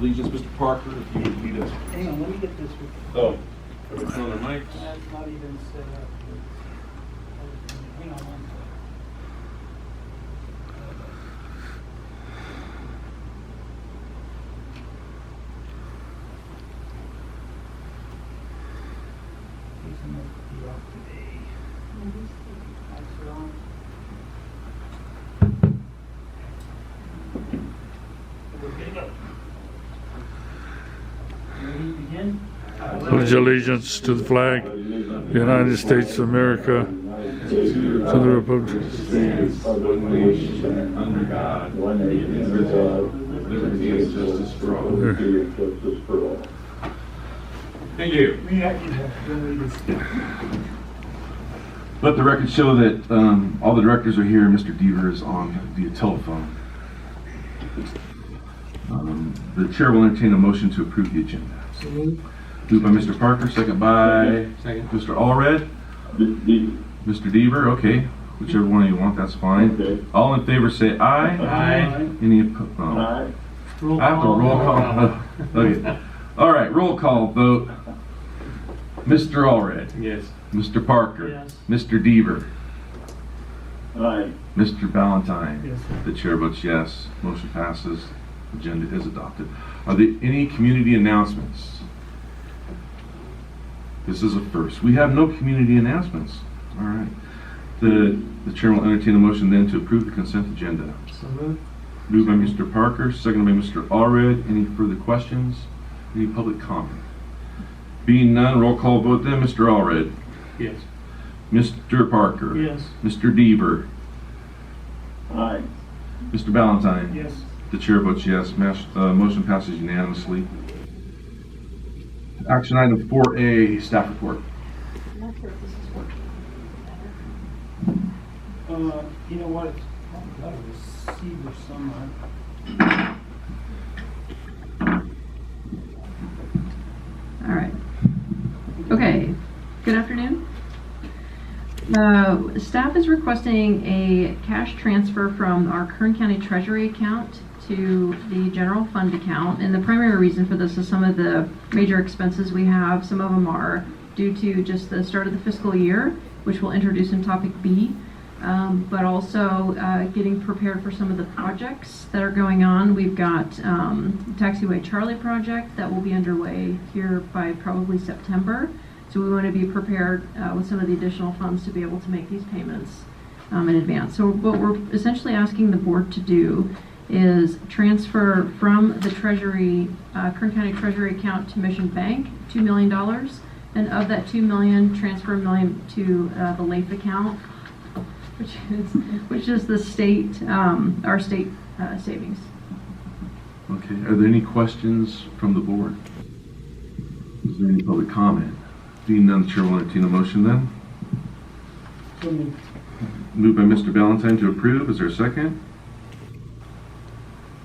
Allegiance. Mr. Parker, if you would lead us. Hang on, let me get this. Oh, are we on the mics? That's not even set up. Hang on one second. These must be off today. That's wrong. We're good to go. Ready to begin? Pledge allegiance to the flag, the United States of America, to the republic. One nation under God, indivisible, with liberty and justice for all. Thank you. Let the record show that all the directors are here. Mr. Deaver is on via telephone. The chair will entertain a motion to approve the agenda. Moved by Mr. Parker, second by Mr. Allred. Mr. Deaver, okay. Whichever one you want, that's fine. Okay. All in favor say aye. Aye. Any opposed? Oh. Aye. I have to roll call. Okay. All right, roll call vote. Mr. Allred. Yes. Mr. Parker. Yes. Mr. Deaver. Aye. Mr. Valentine. Yes, sir. The chair votes yes. Motion passes. Agenda is adopted. Are there any community announcements? This is a first. We have no community announcements. All right. The chair will entertain a motion then to approve the consent agenda. So moved. Moved by Mr. Parker, seconded by Mr. Allred. Any further questions? Any public comment? Being none, roll call vote then. Mr. Allred. Yes. Mr. Parker. Yes. Mr. Deaver. Aye. Mr. Valentine. Yes. The chair votes yes. Motion passes unanimously. Action item 4A, staff report. You know what? It's probably got a receiver somewhere. All right. Okay. Good afternoon. Staff is requesting a cash transfer from our Kern County Treasury account to the general fund account. And the primary reason for this is some of the major expenses we have. Some of them are due to just the start of the fiscal year, which we'll introduce in topic B. But also getting prepared for some of the projects that are going on. We've got TAXIWAY Charlie project that will be underway here by probably September. So we want to be prepared with some of the additional funds to be able to make these payments in advance. So what we're essentially asking the board to do is transfer from the Treasury, Kern County Treasury account to Mission Bank, $2 million. And of that $2 million, transfer $1 million to the LAIF account, which is the state, our state savings. Okay, are there any questions from the board? Is there any public comment? Being none, the chair will entertain a motion then. So moved. Moved by Mr. Valentine to approve. Is there a second?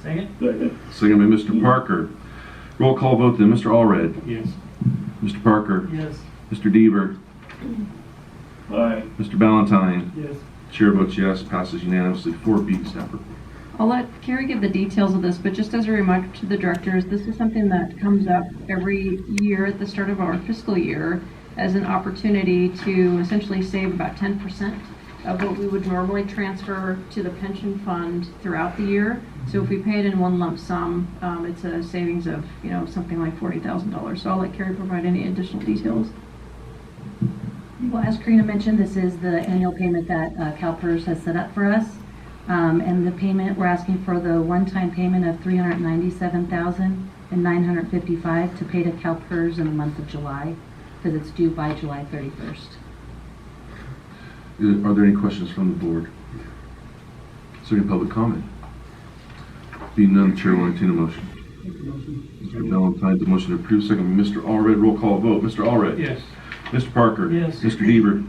Second? Second. Second by Mr. Parker. Roll call vote then. Mr. Allred. Yes. Mr. Parker. Yes. Mr. Deaver. Aye. Mr. Valentine. Yes. Chair votes yes. Passes unanimously. 4B, staff report. I'll let Carrie give the details of this, but just as a reminder to the directors, this is something that comes up every year at the start of our fiscal year as an opportunity to essentially save about 10% of what we would normally transfer to the pension fund throughout the year. So if we pay it in one lump sum, it's a savings of, something like $40,000. So I'll let Carrie provide any additional details. Well, as Karina mentioned, this is the annual payment that CalPERS has set up for us. And the payment, we're asking for the one-time payment of $397,955 to pay to CalPERS in the month of July, because it's due by July 31st. Are there any questions from the board? Is there any public comment? Being none, the chair will entertain a motion. Mr. Valentine, the motion approved. Second by Mr. Allred. Roll call vote. Mr. Allred. Yes. Mr. Parker. Yes. Mr. Deaver.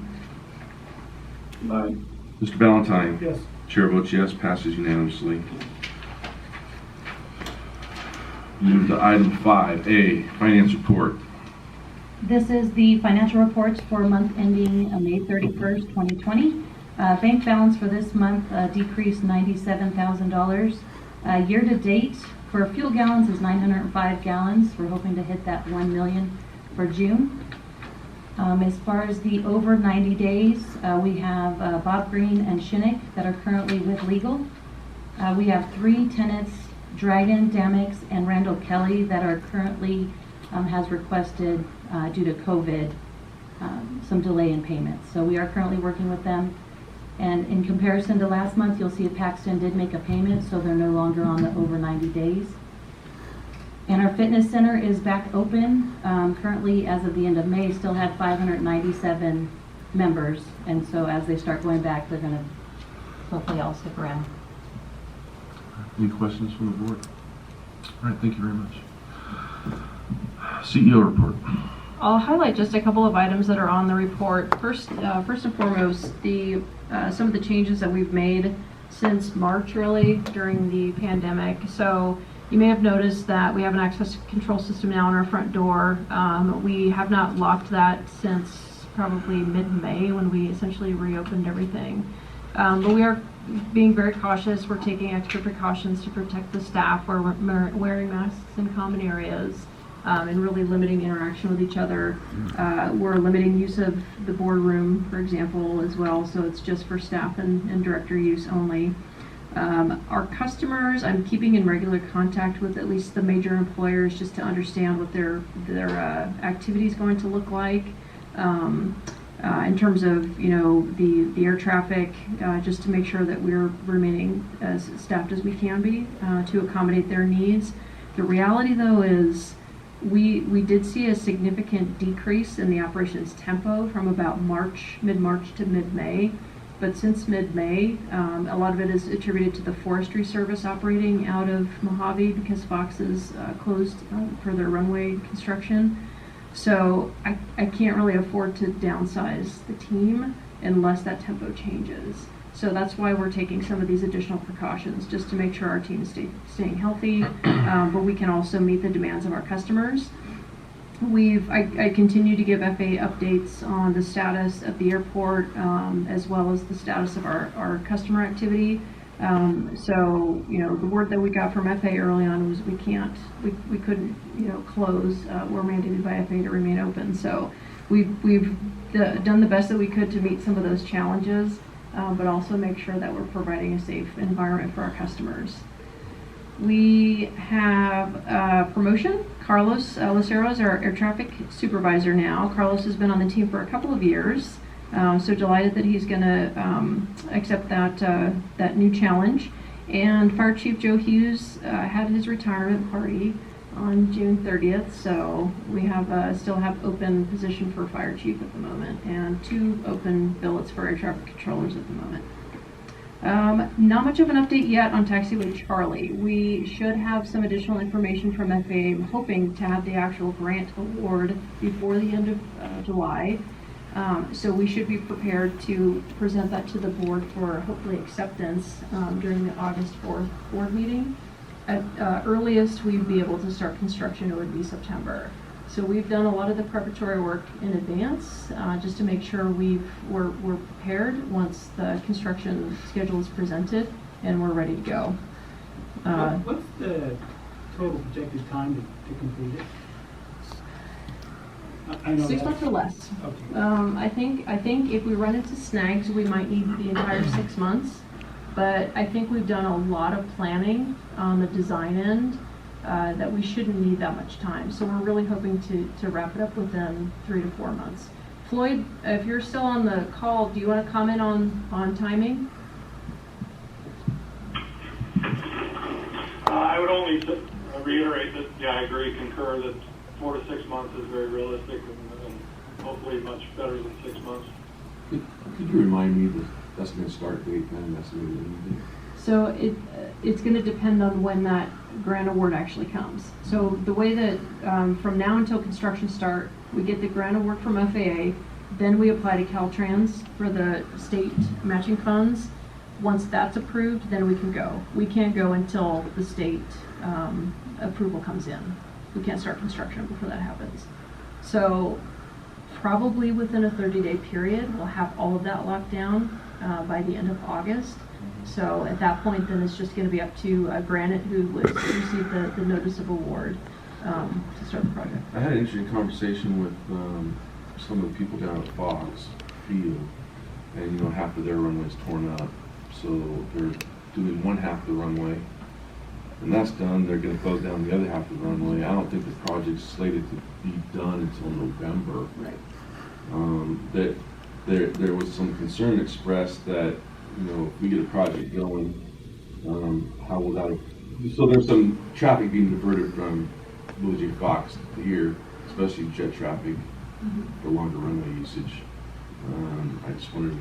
Aye. Mr. Valentine. Yes. Chair votes yes. Passes unanimously. Move to item 5A, finance report. This is the financial reports for month ending May 31st, 2020. Bank balance for this month decreased $97,000. Year to date for fuel gallons is 905 gallons. We're hoping to hit that 1 million for June. As far as the over 90 days, we have Bob Green and Shinnick that are currently with legal. We have 3 tenants, Dragon, Damix, and Randall Kelly, that are currently has requested due to COVID some delay in payments. So we are currently working with them. And in comparison to last month, you'll see Paxton did make a payment, so they're no longer on the over 90 days. And our fitness center is back open. Currently, as of the end of May, still have 597 members. And so as they start going back, they're going to hopefully all stick around. Any questions from the board? All right, thank you very much. CEO report. I'll highlight just a couple of items that are on the report. First and foremost, some of the changes that we've made since March, really, during the pandemic. So you may have noticed that we have an access control system now on our front door. We have not locked that since probably mid-May, when we essentially reopened everything. But we are being very cautious. We're taking extra precautions to protect the staff. We're wearing masks in common areas. And really limiting interaction with each other. We're limiting use of the boardroom, for example, as well, so it's just for staff and director use only. Our customers, I'm keeping in regular contact with at least the major employers just to understand what their activity is going to look like. In terms of, the air traffic, just to make sure that we're remaining as staffed as we can be to accommodate their needs. The reality, though, is we did see a significant decrease in the operations tempo from about mid-March to mid-May. But since mid-May, a lot of it is attributed to the Forestry Service operating out of Mojave because Fox is closed for their runway construction. So I can't really afford to downsize the team unless that tempo changes. So that's why we're taking some of these additional precautions, just to make sure our team is staying healthy, but we can also meet the demands of our customers. I continue to give FAA updates on the status of the airport, as well as the status of our customer activity. So, the word that we got from FAA early on was we couldn't, close. We're mandated by FAA to remain open. So we've done the best that we could to meet some of those challenges. But also make sure that we're providing a safe environment for our customers. We have a promotion. Carlos Lucero is our air traffic supervisor now. Carlos has been on the team for a couple of years, so delighted that he's going to accept that new challenge. And Fire Chief Joe Hughes had his retirement party on June 30th, so we still have open position for Fire Chief at the moment, and 2 open billets for air traffic controllers at the moment. Not much of an update yet on Taxiway Charlie. We should have some additional information from FAA. I'm hoping to have the actual grant award before the end of July. So we should be prepared to present that to the board for hopefully acceptance during the August 4th board meeting. At earliest, we'd be able to start construction, it would be September. So we've done a lot of the preparatory work in advance, just to make sure we're prepared once the construction schedule is presented and we're ready to go. What's the total projected time to complete it? I know 6 months or less. Okay. I think if we run into snags, we might need the entire 6 months. But I think we've done a lot of planning on the design end that we shouldn't need that much time. So we're really hoping to wrap it up within 3 to 4 months. Floyd, if you're still on the call, do you want to comment on timing? I would only reiterate that, I agree, concur that 4 to 6 months is very realistic and hopefully much better than 6 months. Could you remind me the estimated start date and estimated end date? So it's going to depend on when that grant award actually comes. So the way that from now until construction start, we get the grant award from FAA, then we apply to Caltrans for the state matching funds. Once that's approved, then we can go. We can't go until the state approval comes in. We can't start construction before that happens. So probably within a 30-day period, we'll have all of that locked down by the end of August. So at that point, then it's just going to be up to Granite, who was received the notice of award, to start the project. I had an interesting conversation with some of the people down at Fox Field, and half of their runway's torn up, so they're doing one half of the runway. When that's done, they're going to close down the other half of the runway. I don't think the project's slated to be done until November. Right. That there was some concern expressed that if we get a project going, how will that? So there's some traffic being diverted from Willie J. Fox here, especially jet traffic for longer runway usage. I just wondered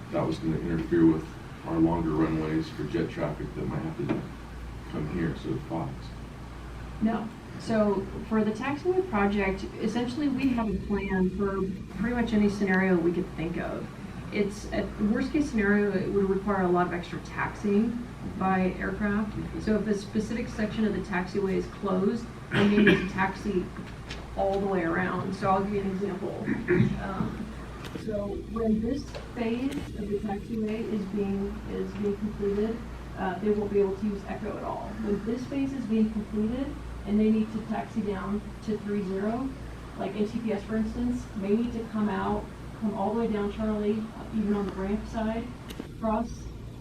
if that was going to interfere with our longer runways for jet traffic that might have to come here instead of Fox. No. So for the taxiway project, essentially we have a plan for pretty much any scenario we could think of. It's a worst case scenario, it would require a lot of extra taxiing by aircraft. So if a specific section of the taxiway is closed, we may need to taxi all the way around. So I'll give you an example. So when this phase of the taxiway is being completed, they won't be able to use Echo at all. When this phase is being completed and they need to taxi down to 30, like NTPS for instance, may need to come all the way down Charlie, even on the ramp side, cross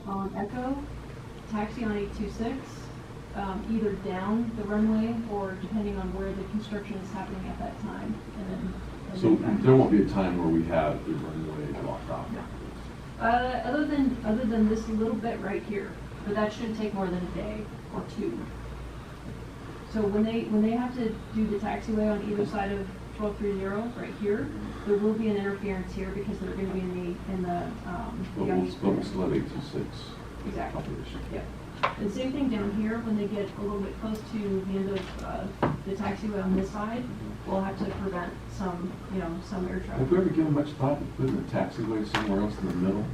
on Echo, taxi on 826, either down the runway or depending on where the construction is happening at that time. So there won't be a time where we have the runway blocked off. Other than this little bit right here, but that shouldn't take more than a day or two. So when they have to do the taxiway on either side of 1230 right here, there will be an interference here because they're going to be in the But we still have 826. Exactly. Yep. And same thing down here, when they get a little bit close to the end of the taxiway on this side, we'll have to prevent some air traffic. Have we ever given much thought to putting a taxiway somewhere else in the middle?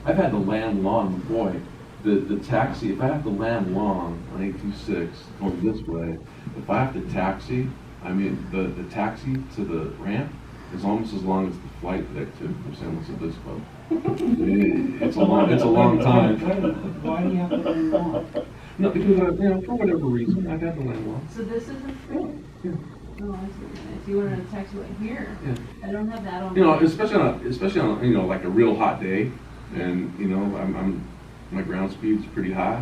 I've had to land long, boy, the taxi, if I have to land long on 826 going this way, if I have to taxi, I mean, the taxi to the ramp is almost as long as the flight that I took from San Luis Obispo. It's a long time. Why do you have to learn more? No, because for whatever reason, I've had to land long. So this isn't free? Yeah. Oh, I see. If you wanted a taxiway here, Yeah. I don't have that on. Especially on like a real hot day, and my ground speed's pretty high.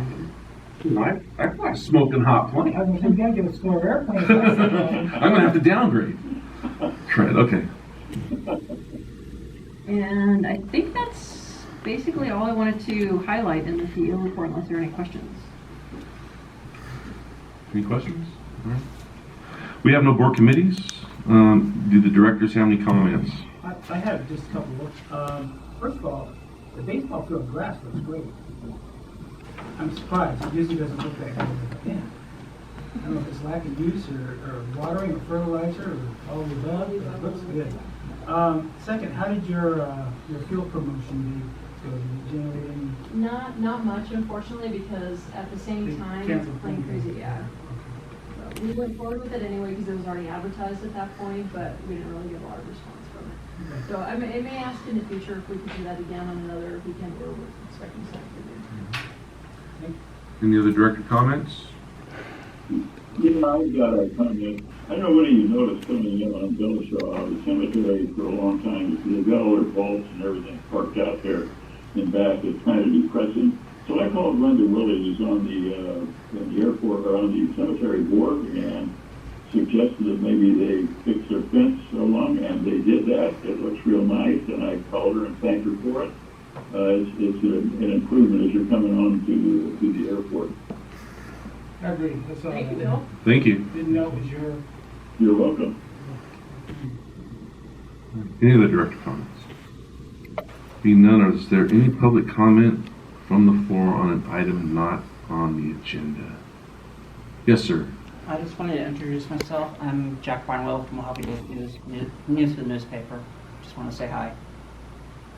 And, I fly a smoking hot plane. I mean, you gotta get a score of airplanes. I'm gonna have to downgrade. Right. Okay. And I think that's basically all I wanted to highlight in the CEO report, unless there are any questions. Any questions? All right. We have no board committees. Do the directors have any comments? I have just a couple. First of all, the baseball field grass looks great. I'm surprised. It usually doesn't look that good. Yeah. I don't know if it's lack of use or watering or fertilizer or all of the above. It looks good. Second, how did your field promotion go? Did you generate any? Not much, unfortunately, because at the same time, canceled playing things. crazy, yeah. So we went forward with it anyway because it was already advertised at that point, but we didn't really get a lot of response from it. Okay. So I may ask in the future if we could do that again on another weekend where we're expecting stuff to do. Any other director comments? Yeah, I've got a comment. I don't know whether you noticed coming in on Bellishaw, the cemetery for a long time, they've got all their vaults and everything parked out there in back. It's kind of depressing. So I called Linda Willie, who's on the airport or on the cemetery board, and suggested that maybe they fix their fence along, and they did that. It looks real nice, and I called her and thanked her for it. It's an improvement as you're coming on to the airport. I agree. That's all. Thank you, Bill. Thank you. Didn't know it was your. You're welcome. Any other director comments? Being none, is there any public comment from the floor on an item not on the agenda? Yes, sir. I just wanted to introduce myself. I'm Jack Barnwell from Mojave News, news to the newspaper. Just want to say hi.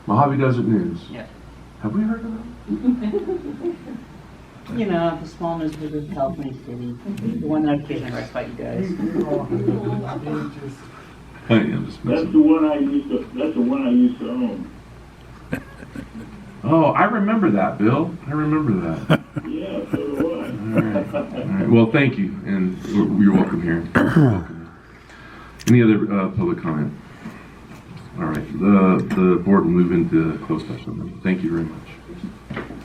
Mojave Desert News. Yeah. Have we heard of them? You know, the small newspaper of California City. The one that occasionally writes about you guys. I am just That's messing. the one I used to own. Oh, I remember that, Bill. I remember that. Yeah, so do I. All right. All right. Well, thank you, and you're welcome here. You're welcome. Any other public comment? All right. The board will move into closed session. Thank you very much.